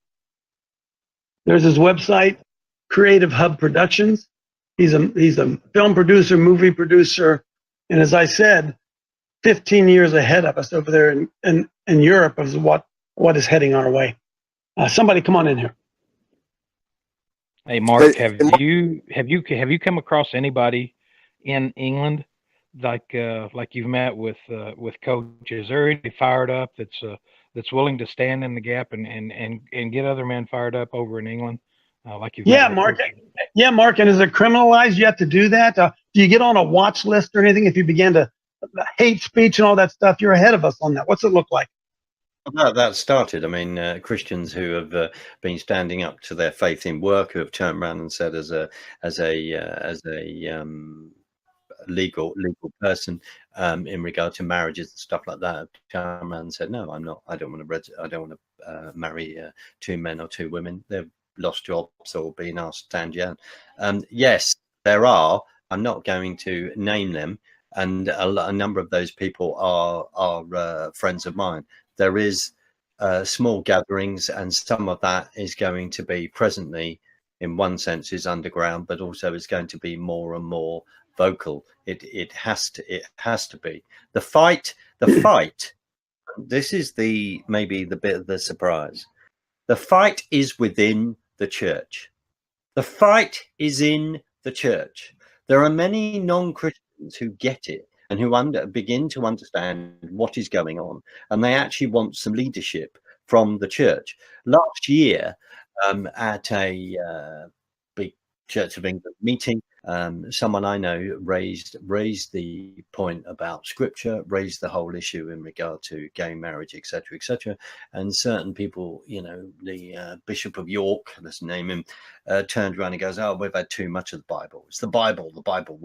There's his website, Creative Hub Productions. He's a film producer, movie producer, and as I said, 15 years ahead of us over there in Europe of what is heading our way. Somebody come on in here. Hey Mark, have you come across anybody in England like you've met with Coach? Is there anybody fired up that's willing to stand in the gap and get other men fired up over in England? Like you've Mark. Yeah, Mark. And is it criminalized yet to do that? Do you get on a watch list or anything if you begin to hate speech and all that stuff. You're ahead of us on that. What's it look like? That started. I mean, Christians who have been standing up to their faith in work, who have turned around and said, as a legal person, in regard to marriages and stuff like that, turned around and said, no, I'm not. I don't want to marry two men or two women. They've lost jobs or been asked to stand down. Yes, there are. I'm not going to name them, and a number of those people are friends of mine. There is small gatherings, and some of that is going to be presently, in one sense, is underground, but also is going to be more and more vocal. It has to be the fight. This is maybe the bit of the surprise. The fight is within the church. The fight is in the church. There are many non-Christians who get it and who begin to understand what is going on, and they actually want some leadership from the church. Last year, at a big Church of England meeting, someone I know raised the point about Scripture, raised the whole issue in regard to gay marriage, etc., etc. And certain people, the Bishop of York, let's name him, turned around and goes, "Oh, we've had too much of the Bible. It's the Bible. The Bible."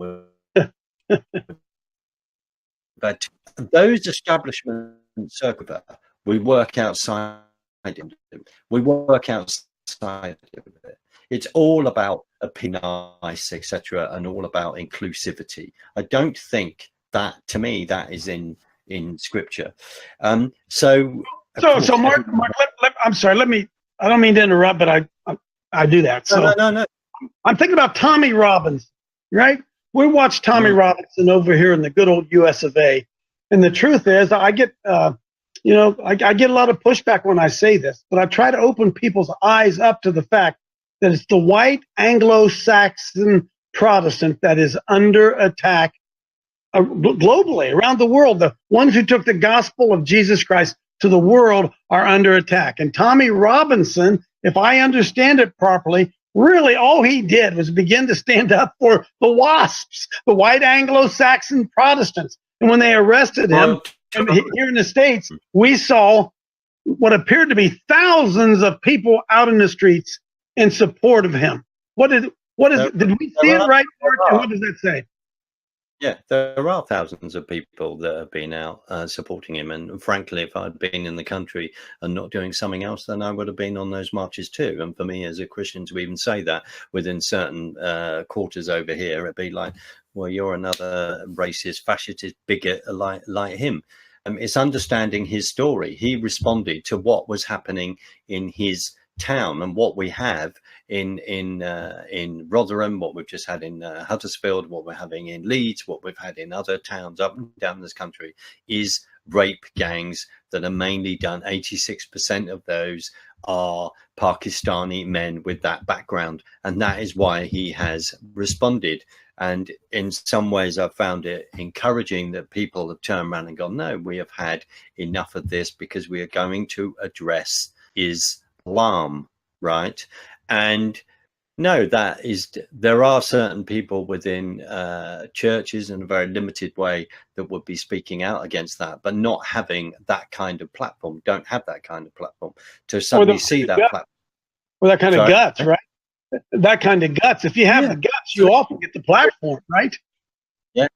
But those establishment circular, we work outside it. We work outside it. It's all about nice, etc., and all about inclusivity. I don't think that, to me, that is in Scripture. So Mark, I'm sorry. I don't mean to interrupt, but I do that. So no. I'm thinking about Tommy Robbins, right? We watch Tommy Robinson over here in the good old US of A. And the truth is, I get, I get a lot of pushback when I say this, but I try to open people's eyes up to the fact that it's the white Anglo-Saxon Protestant that is under attack globally, around the world. The ones who took the gospel of Jesus Christ to the world are under attack. And Tommy Robinson, if I understand it properly, really all he did was begin to stand up for the WASPs, the white Anglo-Saxon Protestants. And when they arrested him here in the States, we saw what appeared to be thousands of people out in the streets in support of him. Did we see it right, Mark? And what does that say? Yeah, there are thousands of people that have been out supporting him. And frankly, if I'd been in the country and not doing something else, then I would have been on those marches too. And for me as a Christian to even say that within certain quarters over here, it'd be like, well, you're another racist, fascist bigot like him. It's understanding his story. He responded to what was happening in his town and what we have in Rotherham, what we've just had in Huddersfield, what we're having in Leeds, what we've had in other towns up and down this country is rape gangs that are mainly done. 86% of those are Pakistani men with that background, and that is why he has responded. And in some ways, I've found it encouraging that people have turned around and gone, no, we have had enough of this, because we are going to address Islam, right? And no, there are certain people within churches in a very limited way that would be speaking out against that, but not having that kind of platform, don't have that kind of platform to suddenly see that platform. Or that kind of guts, right? That kind of guts. If you have the guts, you often get the platform, right? Yeah.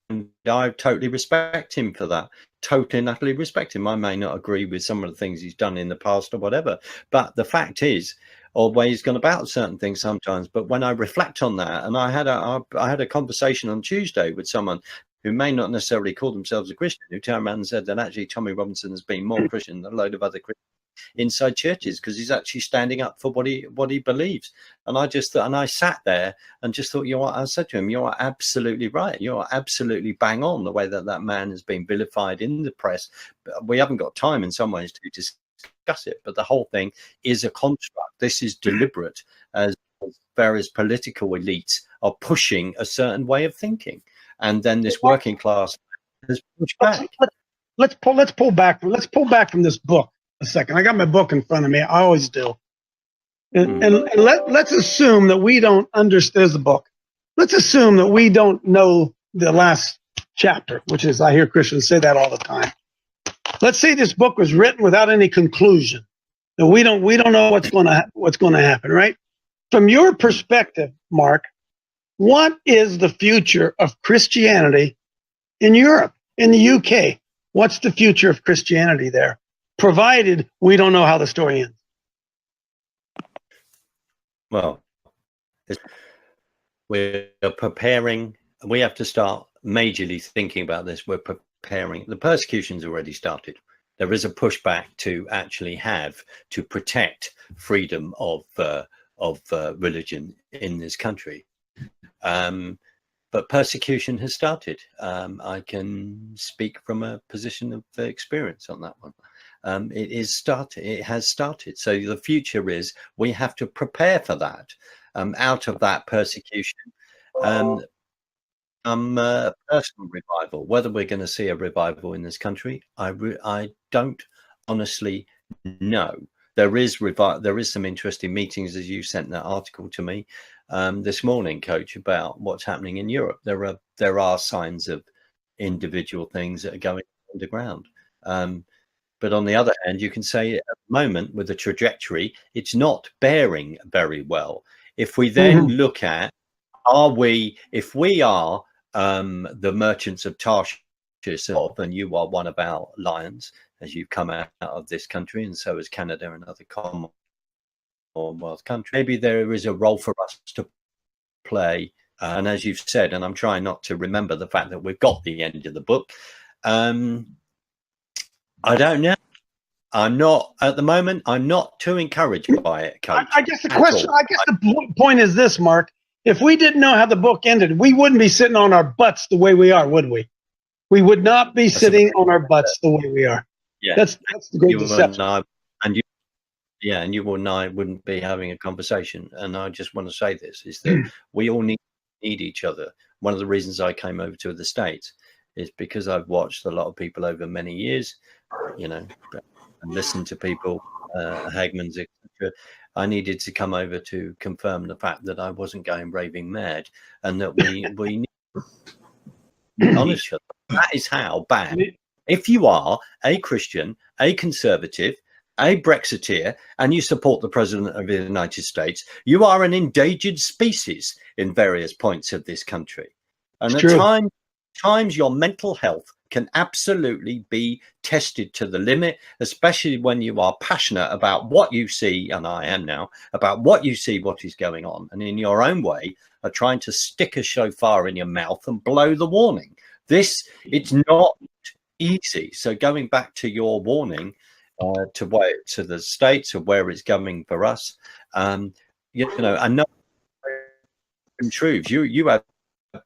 And I totally respect him for that. Totally and utterly respect him. I may not agree with some of the things he's done in the past or whatever, but the fact is, or way he's gone about certain things sometimes. But when I reflect on that, and I had a conversation on Tuesday with someone who may not necessarily call themselves a Christian, who turned around and said that actually Tommy Robinson has been more Christian than a load of other Christians inside churches, because he's actually standing up for what he believes. And I just thought, and I sat there and just thought, you know what, I said to him, you're absolutely right. You're absolutely bang on the way that man has been vilified in the press. We haven't got time in some ways to discuss it, but the whole thing is a construct. This is deliberate, as various political elites are pushing a certain way of thinking, and then this working class has pushed back. Let's pull back from this book a second. I got my book in front of me. I always do. And let's assume that we don't understand the book. Let's assume that we don't know the last chapter, which is, I hear Christians say that all the time. Let's say this book was written without any conclusion. And we don't know what's going to happen, right? From your perspective, Mark, what is the future of Christianity in Europe, in the UK? What's the future of Christianity there? Provided we don't know how the story ends. Well, we're preparing. We have to start majorly thinking about this. We're preparing. The persecution's already started. There is a pushback to actually have to protect freedom of religion in this country. But persecution has started. I can speak from a position of experience on that one. It is started. It has started. So the future is we have to prepare for that. Out of that persecution, personal revival. Whether we're going to see a revival in this country, I don't honestly know. There is some interesting meetings, as you sent that article to me this morning, Coach, about what's happening in Europe. There are signs of individual things that are going underground. But on the other hand, you can say at the moment with the trajectory, it's not bearing very well. If we then look at, if we are the merchants of Tarshish, and you are one of our lions, as you've come out of this country, and so is Canada and other Commonwealth countries, maybe there is a role for us to play. And as you've said, and I'm trying not to remember the fact that we've got the end of the book. I don't know. I'm not at the moment. I'm not too encouraged by it, Coach. I guess the point is this, Mark. If we didn't know how the book ended, we wouldn't be sitting on our butts the way we are, would we? We would not be sitting on our butts the way we are. Yeah, that's the great deception. And you and I wouldn't be having a conversation. And I just want to say this is that we all need each other. One of the reasons I came over to the States is because I've watched a lot of people over many years, and listened to people, Hagmans, etc. I needed to come over to confirm the fact that I wasn't going raving mad, and that we need to be on each other. That is how bad. If you are a Christian, a conservative, a Brexiteer, and you support the President of the United States, you are an endangered species in various points of this country. And at times your mental health can absolutely be tested to the limit, especially when you are passionate about what you see, and I am now, about what you see, what is going on, and in your own way are trying to stick a shofar in your mouth and blow the warning. It's not easy. So going back to your warning, to the States or where it's going for us, another truths. You have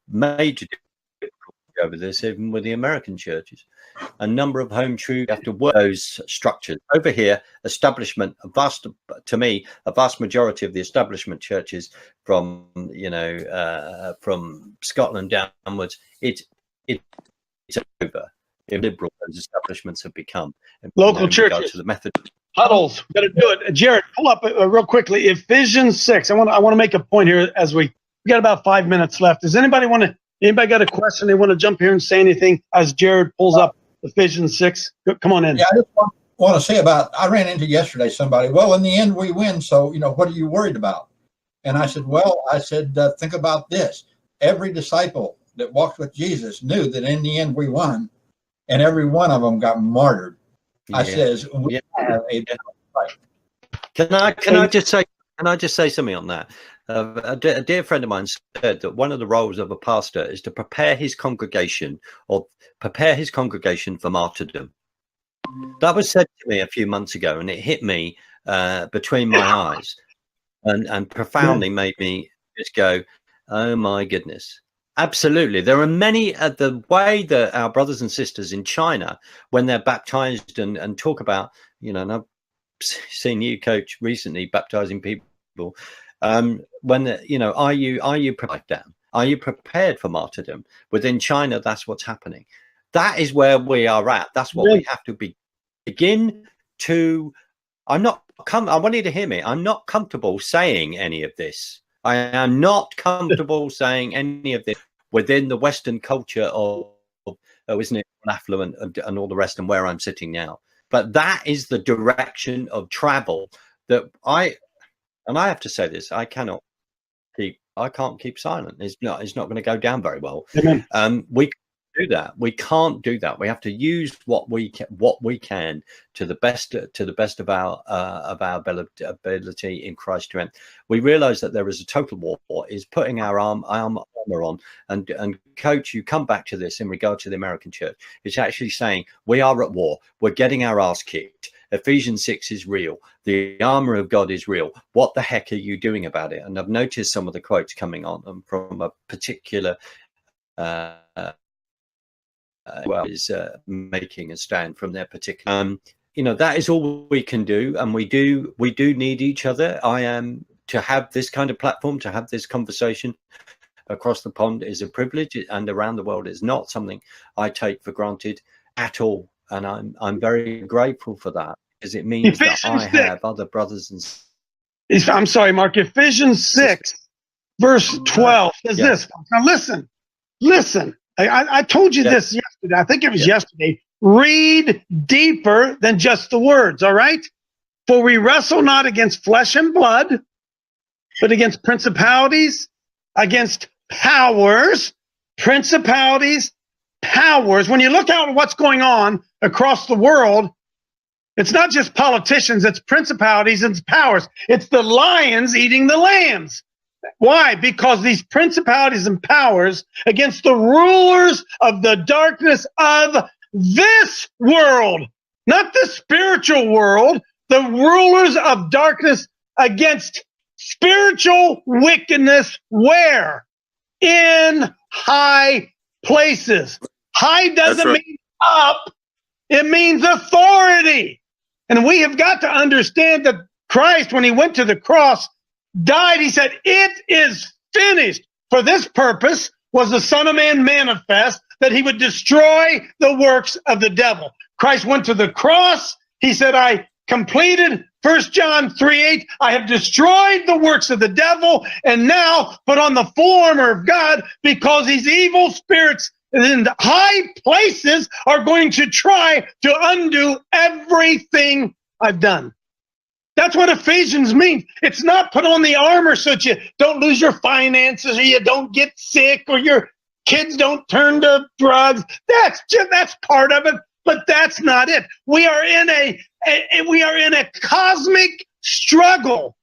major difficulty over this, even with the American churches. A number of home truths have to work those structures. Over here, establishment, a vast majority of the establishment churches from Scotland downwards, it's over. Liberal those establishments have become. Local churches. To the method. Huddles. Got to do it. Jared, pull up real quickly. Ephesians 6. I want to make a point here as we got about 5 minutes left. Does anybody got a question? They want to jump here and say anything as Jared pulls up Ephesians 6? Come on in. Yeah, I just want to say I ran into yesterday somebody, well, in the end we win. So, what are you worried about? And I said, think about this. Every disciple that walked with Jesus knew that in the end we won. And every one of them got martyred. Yeah. I says, we have a fight. Can I just say something on that? A dear friend of mine said that one of the roles of a pastor is to prepare his congregation for martyrdom. That was said to me a few months ago, and it hit me between my eyes, and profoundly made me just go, "Oh my goodness." Absolutely. There are many the way that our brothers and sisters in China, when they're baptized and talk about, and I've seen you, Coach, recently baptizing people. When are you prepared down? Are you prepared for martyrdom? Within China, that's what's happening. That is where we are at. That's what we have to begin to. I want you to hear me. I'm not comfortable saying any of this. I am not comfortable saying any of this within the Western culture of isn't it, affluent and all the rest, and where I'm sitting now. But that is the direction of travel that I have to say this, I can't keep silent. It's not going to go down very well. We do that. We can't do that. We have to use what we can to the best of our ability in Christ's strength. We realize that there is a total war. Is putting our armor on, and Coach, you come back to this in regard to the American church. It's actually saying we are at war. We're getting our ass kicked. Ephesians 6 is real. The armor of God is real. What the heck are you doing about it? And I've noticed some of the quotes coming on from a particular is making a stand from their particular. That is all we can do, and we do need each other. I am to have this kind of platform, to have this conversation across the pond is a privilege, and around the world is not something I take for granted at all. And I'm very grateful for that, because it means that I have other brothers and. I'm sorry, Mark. Ephesians 6, verse 12 says this. Now listen. I told you this yesterday. I think it was yesterday. Read deeper than just the words, all right? For we wrestle not against flesh and blood, but against principalities, against powers, principalities, powers. When you look out at what's going on across the world, it's not just politicians, it's principalities and powers. It's the lions eating the lambs. Why? Because these principalities and powers against the rulers of the darkness of this world, not the spiritual world, the rulers of darkness against spiritual wickedness, where? In high places. High doesn't mean up, it means authority. And we have got to understand that Christ, when he went to the cross, died, he said, it is finished. For this purpose was the Son of Man manifest, that he would destroy the works of the devil. Christ went to the cross. He said, I completed 1 John 3:8. I have destroyed the works of the devil, and now put on the full armor of God, because these evil spirits in high places are going to try to undo everything I've done. That's what Ephesians means. It's not put on the armor so that you don't lose your finances, or you don't get sick, or your kids don't turn to drugs. That's part of it, but that's not it. We are in a cosmic struggle.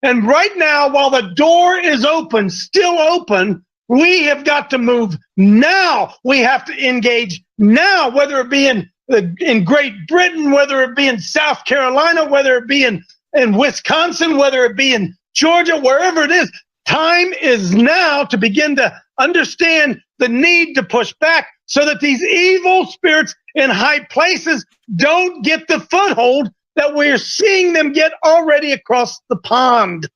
And right now, while the door is open, still open, we have got to move now. We have to engage now, whether it be in Great Britain, whether it be in South Carolina, whether it be in Wisconsin, whether it be in Georgia, wherever it is. Time is now to begin to understand the need to push back, so that these evil spirits in high places don't get the foothold that we're seeing them get already across the pond.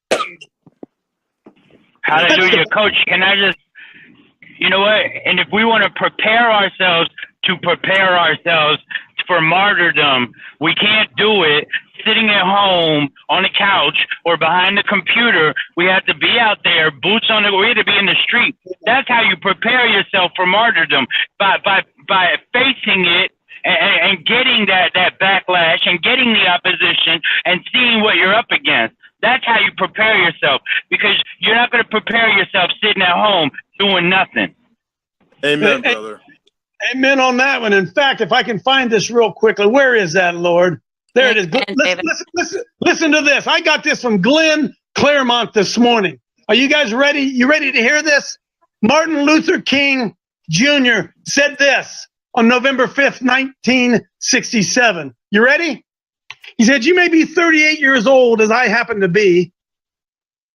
Hallelujah. Coach, can I just, you know what? And if we want to prepare ourselves for martyrdom, we can't do it sitting at home on the couch or behind the computer. We have to be out there, boots on the, we have to be in the street. That's how you prepare yourself for martyrdom, by facing it and getting that backlash and getting the opposition and seeing what you're up against. That's how you prepare yourself, because you're not going to prepare yourself sitting at home doing nothing. Amen, brother. Amen on that one. In fact, if I can find this real quickly, where is that, Lord? There it is. Listen to this. I got this from Glenn Claremont this morning. Are you guys ready? You ready to hear this? Martin Luther King Jr. said this on November 5th, 1967. You ready? He said, you may be 38 years old, as I happen to be,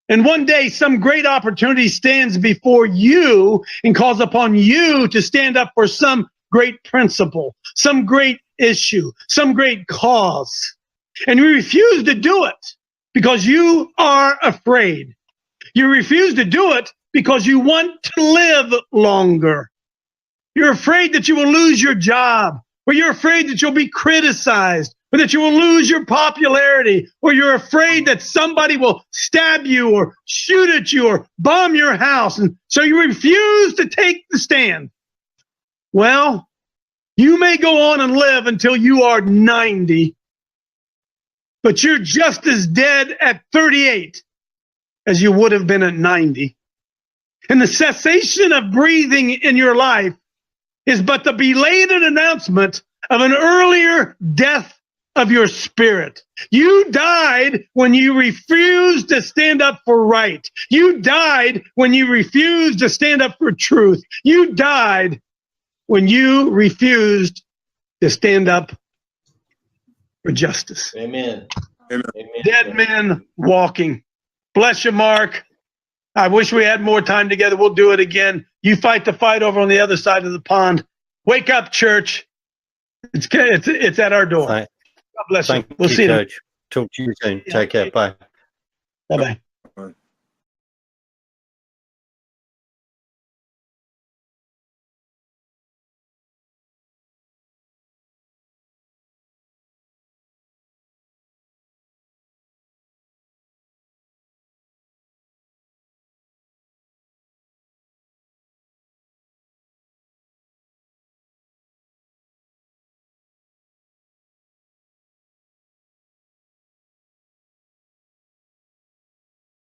and one day some great opportunity stands before you and calls upon you to stand up for some great principle, some great issue, some great cause. And you refuse to do it because you are afraid. You refuse to do it because you want to live longer. You're afraid that you will lose your job, or you're afraid that you'll be criticized, or that you will lose your popularity, or you're afraid that somebody will stab you or shoot at you or bomb your house. And so you refuse to take the stand. Well, you may go on and live until you are 90, but you're just as dead at 38 as you would have been at 90. And the cessation of breathing in your life is but the belated announcement of an earlier death of your spirit. You died when you refused to stand up for right. You died when you refused to stand up for truth. You died when you refused to stand up for justice. Amen. Dead men walking. Bless you, Mark. I wish we had more time together. We'll do it again. You fight the fight over on the other side of the pond. Wake up, church. It's at our door. God bless you. We'll see you. Coach. Talk to you soon. Take care. Bye. Bye-bye.